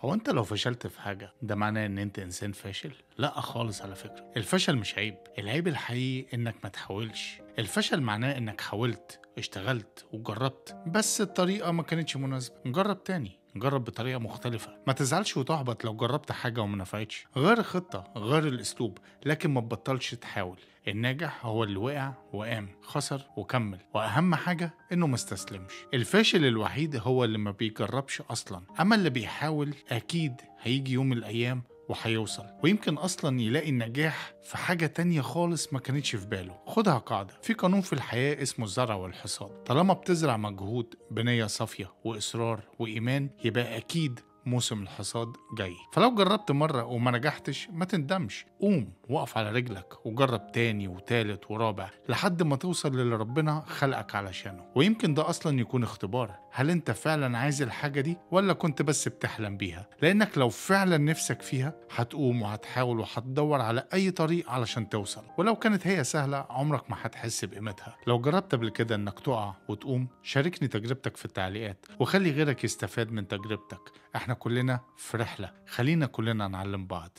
هو انت لو فشلت في حاجة ده معناه ان انت انسان فاشل؟ لا خالص، على فكرة الفشل مش عيب. العيب الحقيقي انك ما تحاولش. الفشل معناه انك حاولت، اشتغلت وجربت، بس الطريقة ما كانتش مناسبة. جرب تاني، جرب بطريقة مختلفة. ما تزعلش وتحبط لو جربت حاجة وما نفعتش. غير الخطة، غير الاسلوب، لكن ما تبطلش تحاول. الناجح هو اللي وقع وقام، خسر وكمل، واهم حاجة انه ما استسلمش. الفاشل الوحيد هو اللي ما بيجربش اصلا، اما اللي بيحاول اكيد هيجي يوم من الايام وهيوصل، ويمكن اصلا يلاقي النجاح في حاجة تانية خالص ما كانتش في باله. خدها قاعدة، في قانون في الحياة اسمه الزرع والحصاد. طالما بتزرع مجهود بنية صافية واصرار وايمان، يبقى اكيد موسم الحصاد جاي. فلو جربت مرة وما نجحتش ما تندمش، قوم وقف على رجلك وجرب تاني وتالت ورابع لحد ما توصل للي ربنا خلقك علشانه. ويمكن ده أصلا يكون اختبار، هل انت فعلا عايز الحاجة دي ولا كنت بس بتحلم بيها؟ لأنك لو فعلا نفسك فيها هتقوم وهتحاول وهتدور على أي طريق علشان توصل. ولو كانت هي سهلة عمرك ما هتحس بقيمتها. لو جربت قبل كده انك تقع وتقوم، شاركني تجربتك في التعليقات وخلي غيرك يستفاد من تجربتك. احنا كلنا في رحلة، خلينا كلنا نعلم بعض.